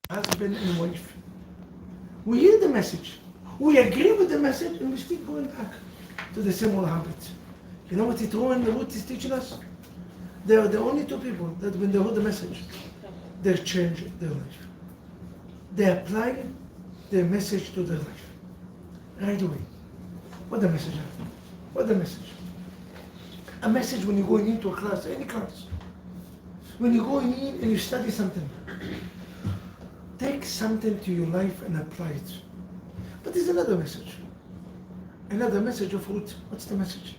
husband and wife. We hear the message, we agree with the message, and we keep going back to the same old habits. You know what Yitro and Ruth is teaching us? They are the only two people that when they heard the message, they change their life. They apply their message to their life. Right away. What the message? What the message? A message when you're going into a class, any class. When you're going in and you study something, take something to your life and apply it. But there's another message. Another message of Ruth. What's the message?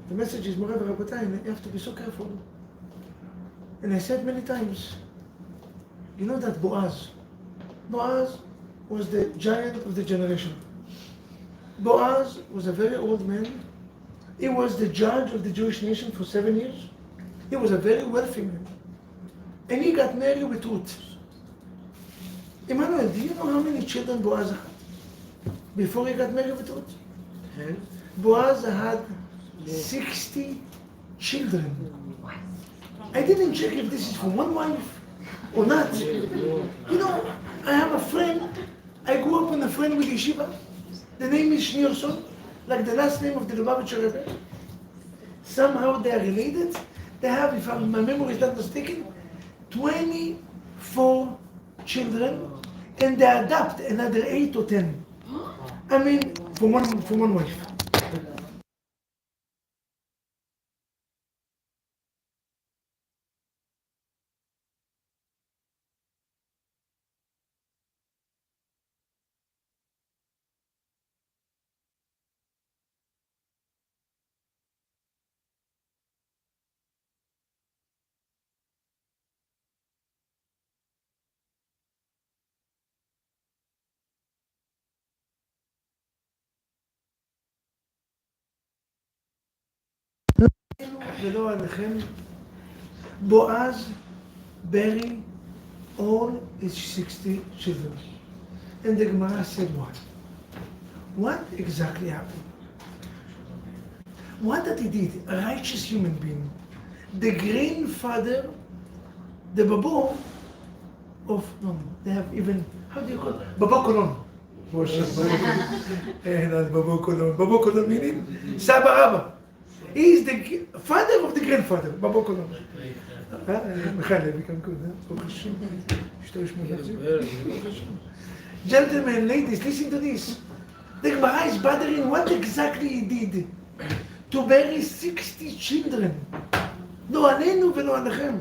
The message is, Morev Rabotai, you have to be so careful. And I said many times, you know that Boaz was the giant of the generation. Boaz was a very old man. He was the judge of the Jewish nation for 7 years. He was a very wealthy man. And he got married with Ruth. Emmanuel, do you know how many children Boaz had before he got married with Ruth? Boaz had 60 children. I didn't check if this is for one wife or not. You know, I have a friend, I grew up with a friend with yeshiva. The name is Schneerson, like the last name of the Lubavitcher Rabbi. Somehow they are related. They have, if my memory is not mistaken, 24 children, and they adopt another 8 or 10. I mean, for one wife. ולא עליכם, Boaz buried all his 60 children. And the Gemara said what? What exactly happened? What that he did, a righteous human being, the grandfather, the Babo of, no, they have even, how do you call it? Babo Kolon. Not Babo Kolon. Babo Kolon meaning Saba Rabba. He is the father of the grandfather, Babo Kolon. Gentlemen, ladies, listen to this. The Gemara is bothering what exactly he did to bury 60 children. לא עלינו ולא עליכם.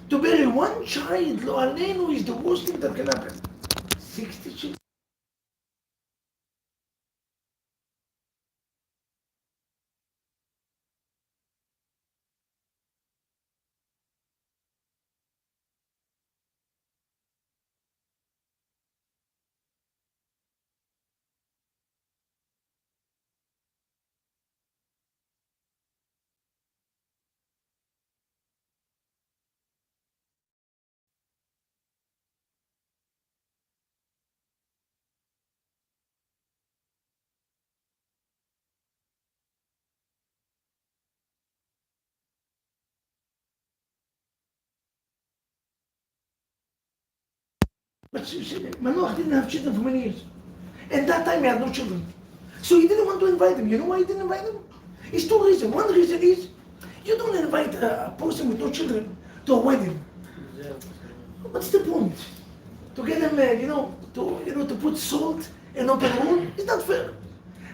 To bury one child, לא עלינו, is the worst thing that can happen. 60 children. But Manoach didn't have children for many years. And that time he had no children. So he didn't want to invite them. You know why he didn't invite them? It's two reasons. One reason is, you don't invite a person with no children to a wedding. What's the point? To get them, to put salt and open wound? It's not fair.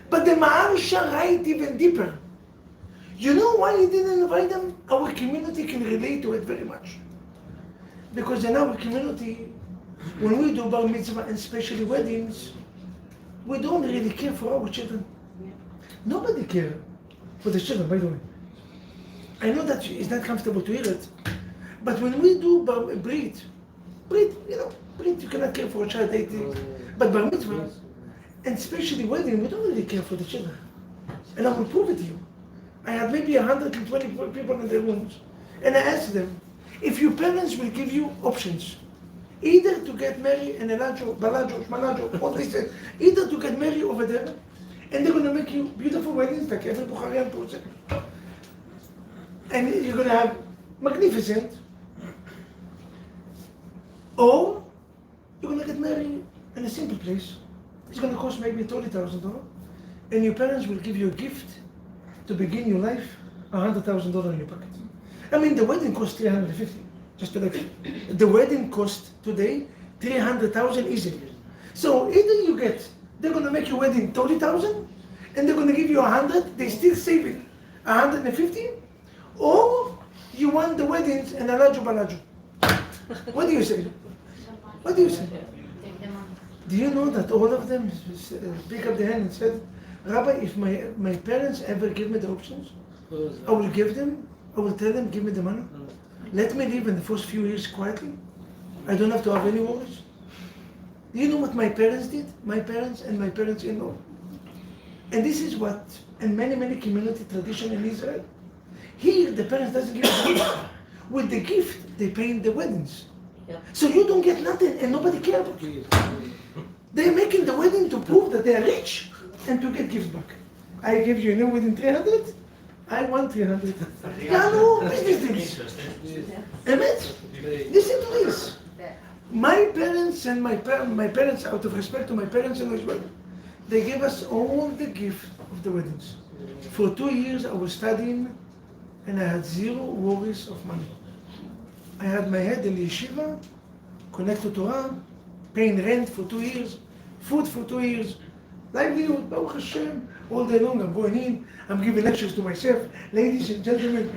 But the Maharsha write even deeper. You know why he didn't invite them? Our community can relate to it very much. Because in our community, when we do bar mitzvah and especially weddings, we don't really care for our children. Nobody cares for the children, by the way. I know that it's not comfortable to hear it, but when we do brit, you cannot care for a child 18, but bar mitzvah, and especially wedding, we don't really care for the children. And I will prove it to you. I had maybe 120 people in their rooms, and I asked them, if your parents will give you options, either to get married in Elajo, Balajo, Shmalajo, all this, either to get married over there, and they're going to make you beautiful weddings like every Bukharian person. And you're going to have magnificent, or gonna get married in a simple place. It's gonna cost maybe $30,000, and your parents will give you a gift to begin your life, $100,000 in your pocket. I mean, the wedding costs $350. Just to like, the wedding cost today $300,000 easily. So either you get, they're gonna make your wedding $30,000, and they're gonna give you 100. They still saving 150, or you want the weddings and alaju balaju. What do you say? What do you say? Do you know that all of them pick up their hand and said, Rabbi, if my parents ever give me the options, I will give them, I will tell them, give me the money. Let me live in the first few years quietly. I don't have to have any worries. Do you know what my parents did? My parents and my parents-in-law. And this is what, in many, many community tradition in Israel, here the parents doesn't give the gift. With the gift, they pay the weddings. Yeah. So you don't get nothing and nobody cares about you. They're making the wedding to prove that they are rich and to get gifts back. I give you a new wedding 300, I want 300. Yeah, no, business deals. Emet? Listen to this. My parents and my parents, out of respect to my parents in Israel, they gave us all the gift of the weddings. For 2 years I was studying and I had zero worries of money. I had my head in the yeshiva, connected to Torah, paying rent for 2 years, food for 2 years, livelihood, Baruch Hashem, all day long I'm going in, I'm giving lectures to myself, ladies and gentlemen,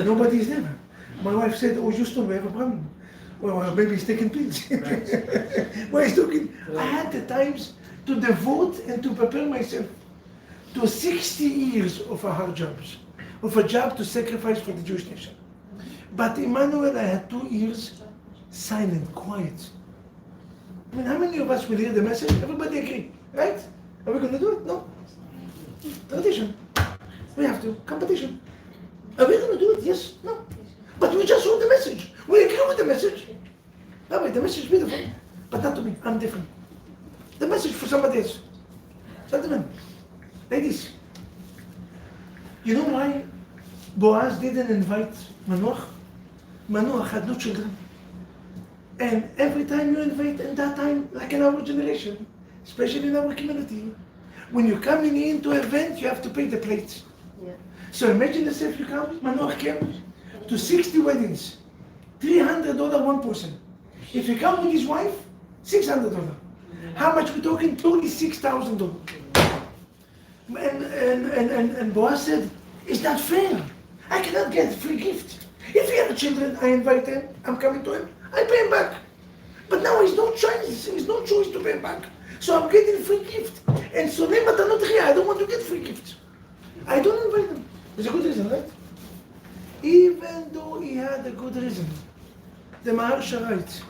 nobody is there. My wife said, oh Houston, we have a problem. Well, maybe he's taking pills. Why he's talking? I had the times to devote and to prepare myself to 60 years of a hard jobs, of a job to sacrifice for the Jewish nation. But Emmanuel, I had 2 years silent, quiet. I mean, how many of us will hear the message? Everybody agree, right? Are we going to do it? No. Tradition. We have to. Competition. Are we going to do it? Yes. No. But we just heard the message. We agree with the message. Rabbi, the message is beautiful, but not to me. I'm different. The message for somebody else. Gentlemen, ladies, you know why Boaz didn't invite Manoach? Manoach had no children. And every time you invite, in that time, like in our generation, especially in our community, when you're coming into an event, you have to pay the plates. Yeah. So imagine yourself, you come, Manoach came to 60 weddings, $300 one person. If you come with his wife, $600. How much we talking? $26,000. And Boaz said, it's not fair. I cannot get a free gift. If he have children, I invite him, I'm coming to him, I pay him back. But now he's no choice, he's no choice to pay him back. So I'm getting free gift. And so I don't want to get free gift. I don't invite him. There's a good reason, right? Even though he had a good reason, the Maharsha writes,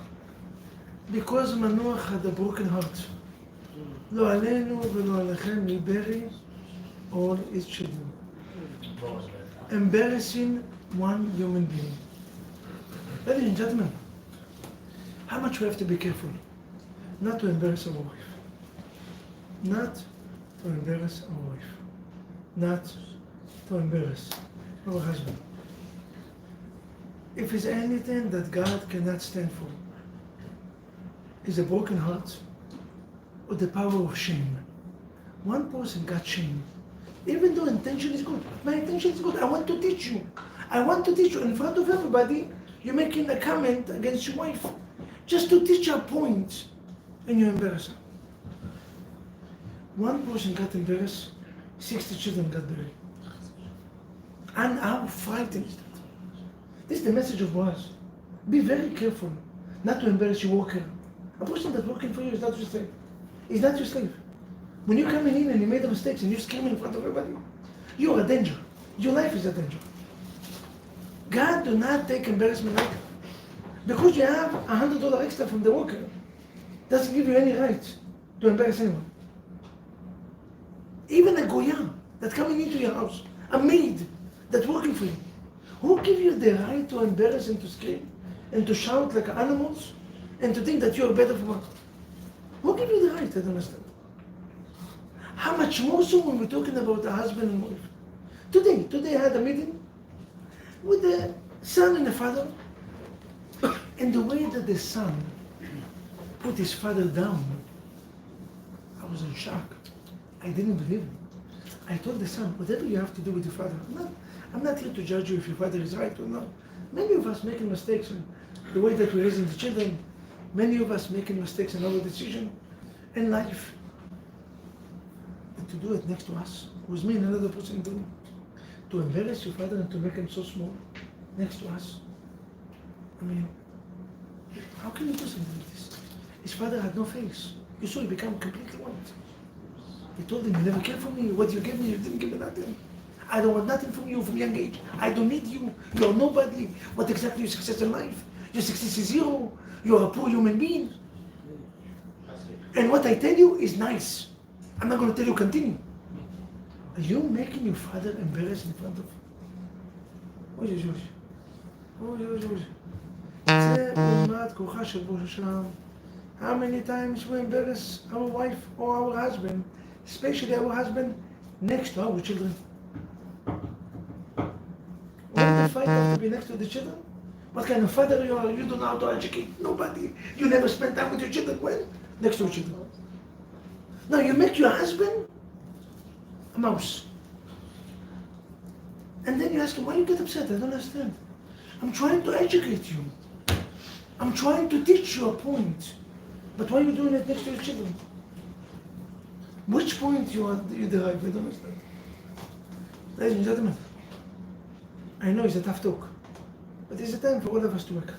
because Manoach had a broken heart, לא עלינו ולא עליכם, we bury all his children. Embarrassing one human being. Ladies and gentlemen, how much we have to be careful not to embarrass our wife. Not to embarrass our wife. Not to embarrass our husband. If it's anything that God cannot stand for, is a broken heart or the power of shame. One person got shame, even though intention is good. My intention is good. I want to teach you. I want to teach you in front of everybody. You're making a comment against your wife, just to teach her point, and you embarrass her. One person got embarrassed, 60 children got buried. And how frightening is that? This is the message of Boaz. Be very careful not to embarrass your worker. A person that's working for you is not your slave. He's not your slave. When you're coming in and you made the mistakes and you're screaming in front of everybody, you're a danger. Your life is a danger. God do not take embarrassment like that. Because you have $100 extra from the worker, doesn't give you any right to embarrass anyone. Even a goya that's coming into your house, a maid that's working for you, who give you the right to embarrass and to scream and to shout like animals and to think that you're better for what? Who give you the right? I don't understand. How much more so when we're talking about a husband and wife? Today I had a meeting with the son and the father, and the way that the son put his father down. I was in shock. I didn't believe him. I told the son, whatever you have to do with your father, I'm not here to judge you if your father is right or not. Many of us making mistakes in the way that we're raising the children. Many of us making mistakes in our decision in life. But to do it next to us, was me and another person doing. To embarrass your father and to make him so small next to us. I mean, how can you do something like this? His father had no face. You saw he became completely white. He told him, you never cared for me. What you gave me, you didn't give me nothing. I don't want nothing from you from young age. I don't need you. You're nobody. What exactly is success in life? Your success is zero. You're a poor human being. And what I tell you is nice. I'm not going to tell you continue. Are you making your father embarrassed in front of you? How many times we embarrass our wife or our husband, especially our husband, next to our children? Why the fight have to be next to the children? What kind of father you are? You don't know how to educate nobody. You never spend time with your children. Well, next to your children. Now you make your husband a mouse. And then you ask him, why you get upset? I don't understand. I'm trying to educate you. I'm trying to teach you a point. But why are you doing it next to your children? Which point you derive? I don't understand. Ladies and gentlemen, I know it's a tough talk, but it's a time for all of us to wake up.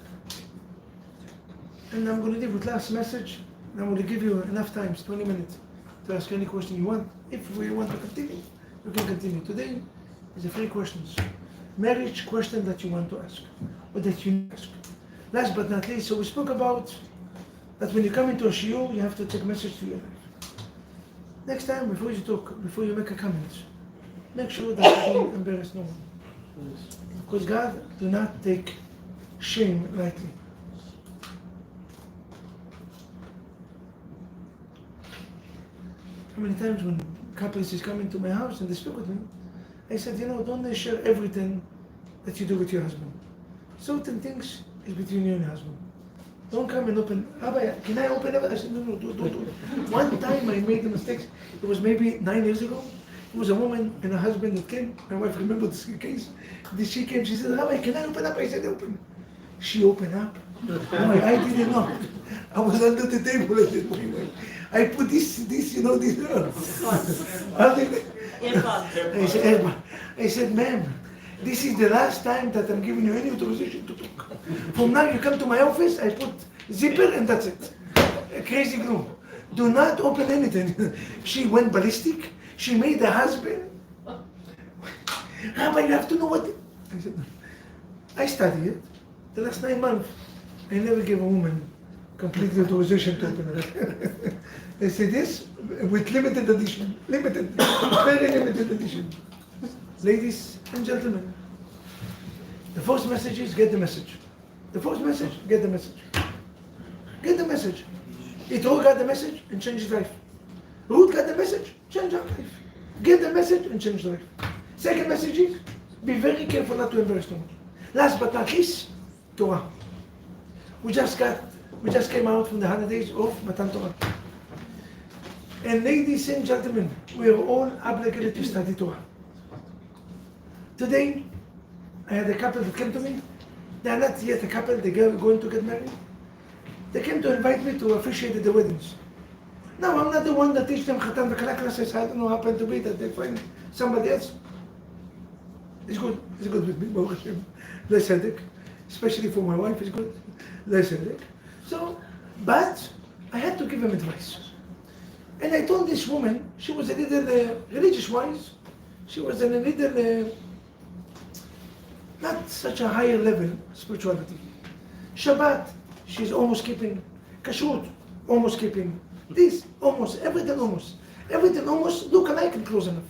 And I'm going to leave with last message, and I'm going to give you enough time, 20 minutes, to ask any question you want. If we want to continue, we can continue. Today is the 3 questions. Marriage question that you want to ask, or that you ask. Last but not least, so we spoke about that when you come into a shiur, you have to take a message to your life. Next time, before you talk, before you make a comment, make sure that you don't embarrass no one. Because God do not take shame lightly. How many times when couples is coming to my house and they speak with me, I said, don't share everything that you do with your husband. Certain things is between you and your husband. Don't come and open. Rabbi, can I open everything? I said, no, do it. One time I made a mistake. It was maybe 9 years ago. It was a woman and a husband that came. My wife remembered this case. She came, she said, Rabbi, can I open up? I said, open. She opened up. I didn't know. I was under the table. I put this. I said, ma'am, this is the last time that I'm giving you any authorization to talk. From now you come to my office, I put zipper and that's it. Crazy glue. Do not open anything. She went ballistic. She made the husband. Rabbi, you have to know what. I said, I studied it. The last 9 months, I never gave a woman complete authorization to open it. I said this with limited edition. Limited. Very limited edition. Ladies and gentlemen, the first message is get the message. The first message, get the message. Get the message. Itro got the message and changed his life. Ruth got the message, change her life. Get the message and change the life. Second message is, be very careful not to embarrass no one. Last but not least, Torah. We just came out from the 100 days of Matan Torah. And ladies and gentlemen, we are all obligated to study Torah. Today, I had a couple that came to me. They are not yet a couple, they're going to get married. They came to invite me to officiate the weddings. Now, I'm not the one that teach them Khatan v'Kala classes. I don't know how happened to be that they find somebody else. It's good with me, Baruch Hashem. Less headache. Especially for my wife, it's good. Less headache. So, but I had to give them advice. And I told this woman, she was a little religious-wise, she was in a little, not such a higher level spirituality. Shabbat, she's almost keeping. Kashrut, almost keeping. This, almost, everything almost look alike and close enough.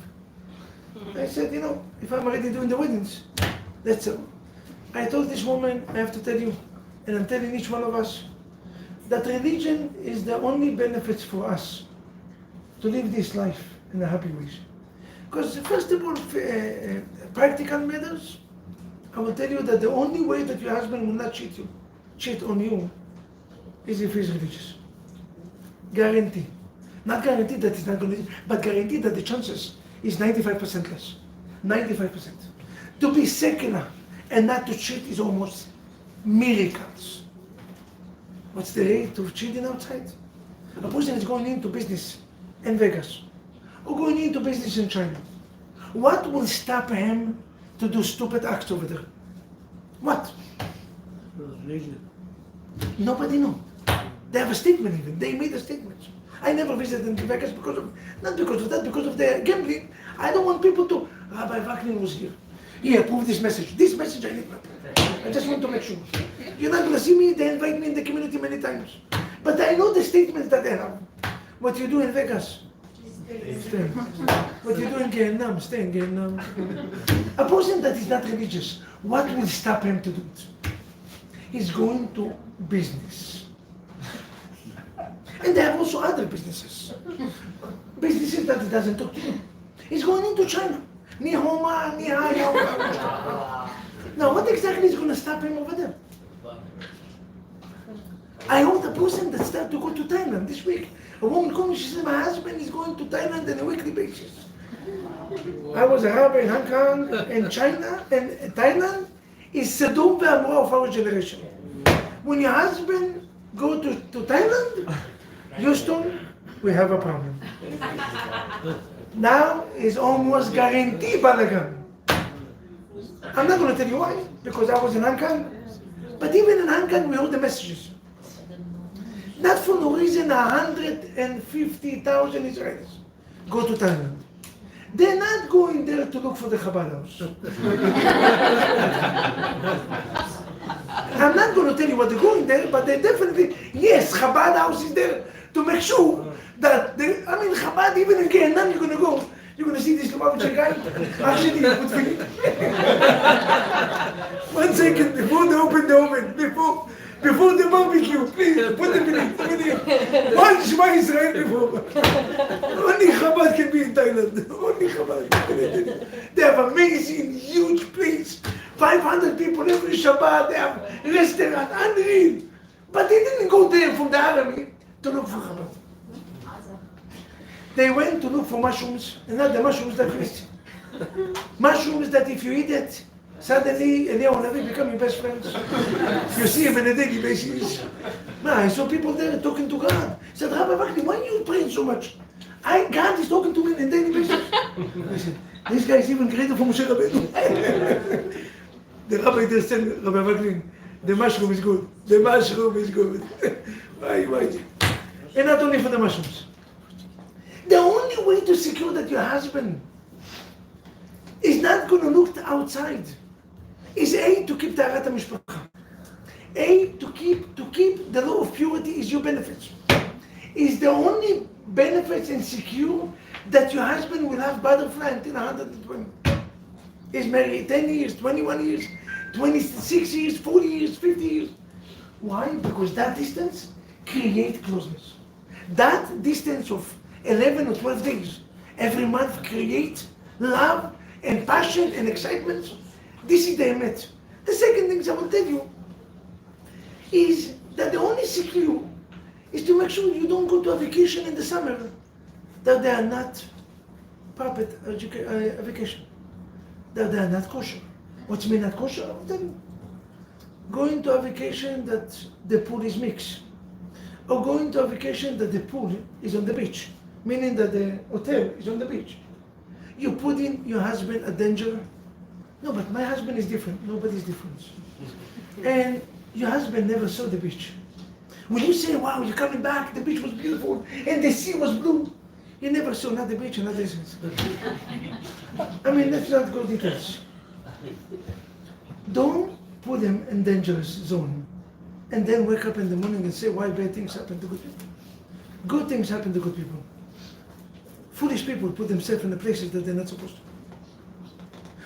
I said, if I'm already doing the weddings, that's it. I told this woman, I have to tell you, and I'm telling each one of us, that religion is the only benefits for us to live this life in a happy way. Because first of all, practical matters, I will tell you that the only way that your husband will not cheat on you, is if he's religious. guarantee. Not guaranteed that it's not going to, but guaranteed that the chances is 95% less. 95%. To be secular and not to cheat is almost miracles. What's the rate of cheating outside? A person is going into business in Vegas or going into business in China. What will stop him to do stupid acts over there? What? Nobody knows. They have a statement even. They made a statement. I never visited in Vegas because of, not because of that, because of the gambling. I don't want people to, Rabbi Vadkin was here. He approved this message. This message I need to approve. I just want to make sure. You're not going to see me, they invite me in the community many times. But I know the statements that they have. What you do in Vegas, stay. What you do in Gehenna, stay in Gehenna. A person that is not religious, what will stop him to do it? He's going to business. And they have also other businesses. Businesses that he doesn't talk to you. He's going into China. Ni Homa, ni Haya. Now, what exactly is going to stop him over there? I heard a person that started to go to Thailand this week. A woman called me, she said, my husband is going to Thailand on a weekly basis. I was a rabbi in Hong Kong, and China, and Thailand is Sedum ve'amra of our generation. When your husband go to Thailand, Houston, we have a problem. Now is almost guaranteed balagan. I'm not going to tell you why, because I was in Hong Kong. But even in Hong Kong, we heard the messages. Not for no reason 150,000 Israelis go to Thailand. They're not going there to look for the Chabad house. I'm not going to tell you what they're going there, but they definitely, yes, Chabad house is there to make sure that, Chabad, even in Gehenna, you're going to go. You're going to see this Lubavitcher guy? Actually, put me. 1 second, before they open the oven, before the barbecue, please, put them in it. One Shema Israel before. Only Chabad can be in Thailand. Only Chabad. They have amazing, huge place. 500 people every Shabbat. They have restaurant, unreal. But they didn't go there from the army to look for Chabad. They went to look for mushrooms, and not the mushrooms that we eat. Mushrooms that if you eat it, suddenly Eliyahu Navi become your best friends. You see him on a daily basis. I saw people there talking to God. I said, Rabbi Vadkin, why are you praying so much? God is talking to me on a daily basis. I said, this guy is even greater from Moshe Rabbeinu. The rabbi there said, Rabbi Vadkin, the mushroom is good. The mushroom is good. Why? And not only for the mushrooms. The only way to secure that your husband is not going to look outside is A, to keep Taharat HaMishpacha. A, to keep the law of purity is your benefits. Is the only benefits and secure that your husband will have butterfly until 120. He's married 10 years, 21 years, 26 years, 40 years, 50 years. Why? Because that distance creates closeness. That distance of 11 or 12 days every month creates love and passion and excitement. This is the emet. The second thing I will tell you is that the only secure is to make sure you don't go to a vacation in the summer that they are not puppet vacation, that they are not kosher. What's mean not kosher? I will tell you. Going to a vacation that the pool is mixed, or going to a vacation that the pool is on the beach, meaning that the hotel is on the beach. You put in your husband a danger. No, but my husband is different. Nobody's different. And your husband never saw the beach. When you say, wow, you're coming back, the beach was beautiful, and the sea was blue, you never saw not the beach and not the sea. Let's not go details. Don't put them in dangerous zone, and then wake up in the morning and say, why bad things happen to good people? Good things happen to good people. Foolish people put themselves in the places that they're not supposed to.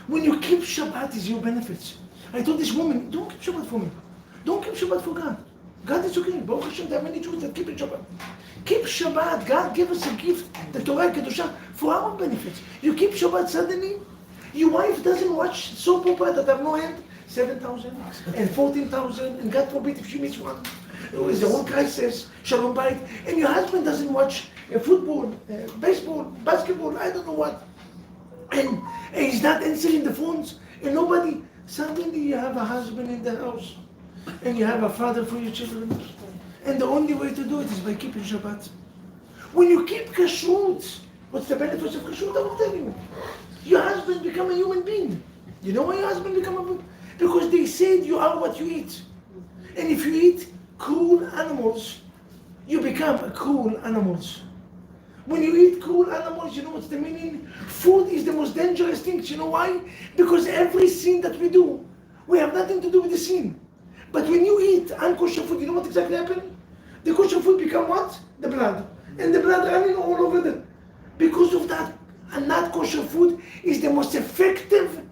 When you keep Shabbat, is your benefits. I told this woman, don't keep Shabbat for me. Don't keep Shabbat for God. God is okay. Baruch Hashem, there are many Jews that keep Shabbat. Keep Shabbat. God gave us a gift, the Torah Kedusha, for our benefits. You keep Shabbat, suddenly, your wife doesn't watch soap opera that have no end, 7,000 and 14,000, and God forbid if she misses one. there is a whole crisis, shalom bayit, and your husband doesn't watch football, baseball, basketball, I don't know what, and he's not answering the phones, and nobody, suddenly you have a husband in the house, and you have a father for your children, and the only way to do it is by keeping Shabbat. When you keep kashrut, what's the benefits of kashrut? I will tell you. Your husband become a human being. You know why your husband become a human? Because they said you are what you eat. And if you eat cruel animals, you become a cruel animals. When you eat cruel animals, you know what's the meaning? Food is the most dangerous thing. You know why? Because every sin that we do, we have nothing to do with the sin. But when you eat unkosher food, you know what exactly happens? The kosher food become what? The blood. And the blood running all over them. Because of that, and not kosher food is the most effective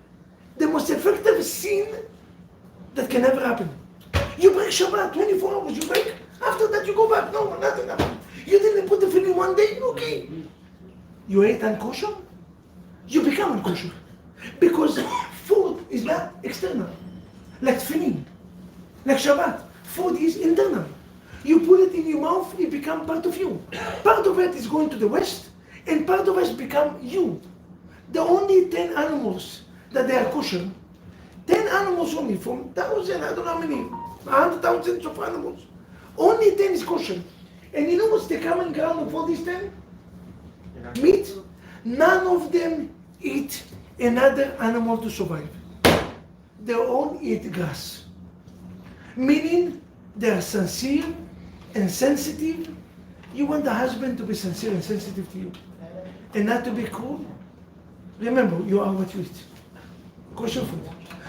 sin that can ever happen. You break Shabbat, 24 hours, you break. After that you go back, no, nothing happened. You didn't put the film in one day, okay. You ate unkosher, you become unkosher. Because food is not external. Like tefillin, like Shabbat. Food is internal. You put it in your mouth, it becomes part of you. Part of it is going to the west, and part of it become you. The only 10 animals that they are kosher, 10 animals only, from 1,000, I don't know how many, 100,000 of animals. Only 10 is kosher. And you know what's the common ground of all these 10? Meat. None of them eat another animal to survive. They all eat grass. Meaning, they are sincere and sensitive. You want the husband to be sincere and sensitive to you, and not to be cruel. Remember, you are what you eat. Kosher food.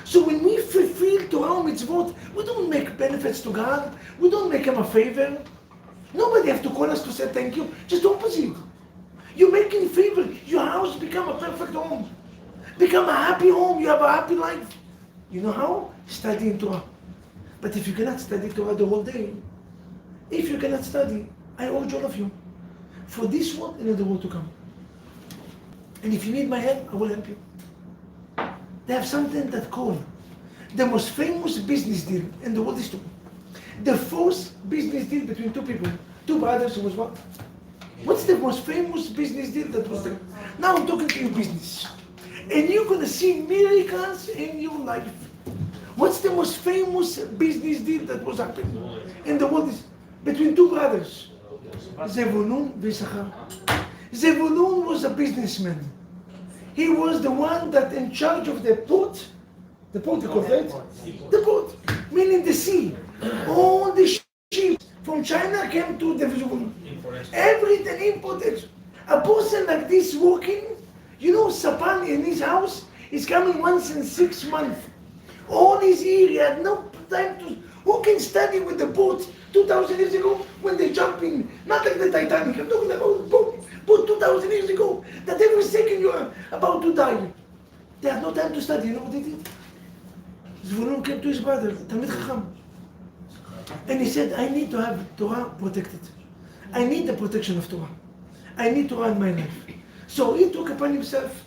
So when we fulfill Torah mitzvot, we don't make benefits to God. We don't make him a favor. Nobody have to call us to say thank you. Just opposite. You're making favor. Your house become a perfect home. Become a happy home. You have a happy life. You know how? Studying Torah. But if you cannot study Torah the whole day, if you cannot study, I urge all of you, for this world and the world to come. And if you need my help, I will help you. They have something that called the most famous business deal in the world history. The first business deal between two people, two brothers, was what? What's the most famous business deal that was there? Now I'm talking to you business. And you're going to see miracles in your life. What's the most famous business deal that was happening in the world between two brothers? Zevulun and Issachar. Zevulun was a businessman. He was the one that in charge of the port. The port, you call it? The port, meaning the sea. All the ships from China came to the Zevulun. Everything imported. A person like this working, you know, Sapan in his house is coming once in 6 months. All his year, he had no time to. Who can study with the boat 2,000 years ago when they jump in? Not like the Titanic, I'm talking about boat 2,000 years ago, that every second you are about to die. They had no time to study. You know what they did? Zvulun came to his brother, Talmid Chacham, and he said, I need to have Torah protected. I need the protection of Torah. I need Torah in my life. So he took upon himself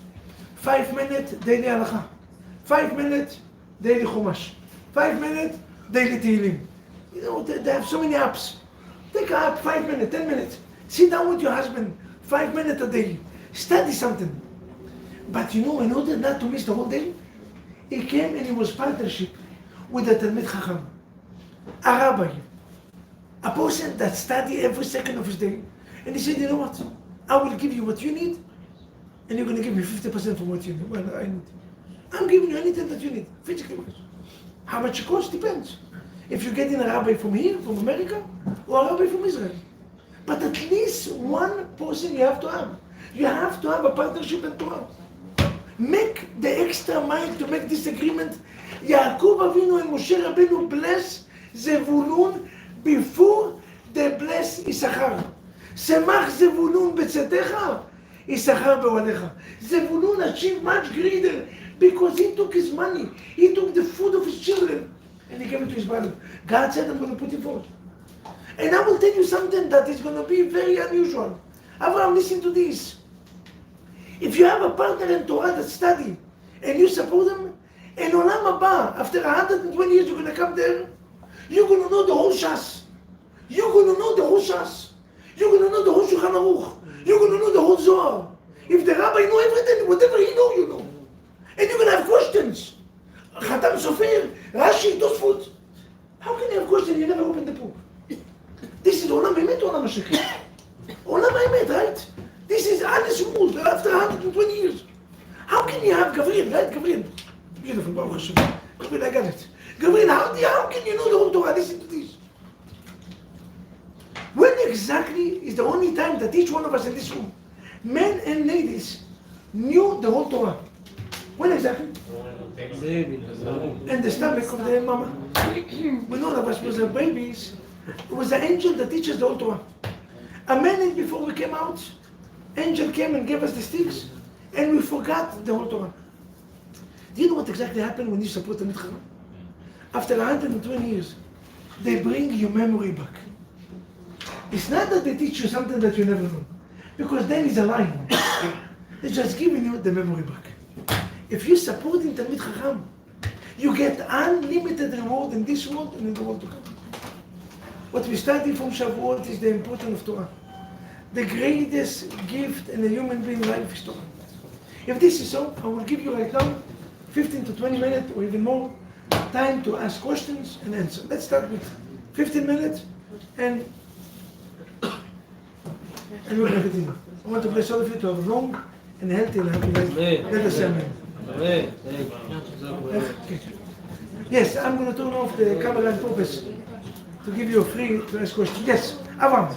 5 minutes daily halakha, 5 minutes daily chumash, 5 minutes daily tehillim. You know, they have so many apps. Take an app, 5 minutes, 10 minutes. Sit down with your husband, 5 minutes a day. Study something. But you know, in order not to miss the whole day, he came and he was partnership with a Talmid Chacham, a rabbi, a person that study every second of his day. And he said, you know what? I will give you what you need, and you're going to give me 50% from what you need. Well, I need. I'm giving you anything that you need, physically. How much it costs depends. If you're getting a rabbi from here, from America, or a rabbi from Israel. But at least one person you have to have. You have to have a partnership in Torah. Make the extra mile to make this agreement. Yaakov Avinu and Moshe Rabbeinu bless Zevulun before they bless Issachar. Semach Zevulun b'tzetecha, Issachar be'olecha. Zevulun achieved much greater because he took his money, he took the food of his children, and he gave it to his brother. God said, I'm going to put it forth. And I will tell you something that is going to be very unusual. Abraham, listen to this. If you have a partner in Torah that study, and you support them, in Olam Haba, after 120 years, you're going to come there, you're going to know the whole Shas. You're going to know the whole Shas. You're going to know the whole Shulchan Aruch. You're going to know the whole Zohar. If the rabbi know everything, whatever he know, you know. And you're going to have questions. Khatam Sofer, Rashi, Tosfot. How can you have questions? You never opened the book. This is Olam Emet, Olam HaShekhet. Olam Emet, right? This is Alice ruled after 120 years. How can you have Gabriel, right? Gabriel. Beautiful, Baruch Hashem. Gabriel, I got it. Gabriel, how can you know the whole Torah? Listen to this. When exactly is the only time that each one of us in this room, men and ladies, knew the whole Torah? When exactly? In the stomach of the mama. When all of us were babies, it was the angel that teaches the whole Torah. A minute before we came out, angel came and gave us the sticks, and we forgot the whole Torah. Do you know what exactly happened when you support the Mitchara? After 120 years, they bring your memory back. It's not that they teach you something that you never know, because then it's a line. They're just giving you the memory back. If you support in Talmid Chacham, you get unlimited reward in this world and in the world to come. What we study from Shavuot is the importance of Torah. The greatest gift in a human being life is Torah. If this is so, I will give you right now 15 to 20 minutes or even more time to ask questions and answer. Let's start with 15 minutes and we'll have it in. I want to bless all of you to have a long and healthy and happy life. Let us say amen. Okay. Yes, I'm going to turn off the camera on purpose to give you a free to ask question. Yes, Avam.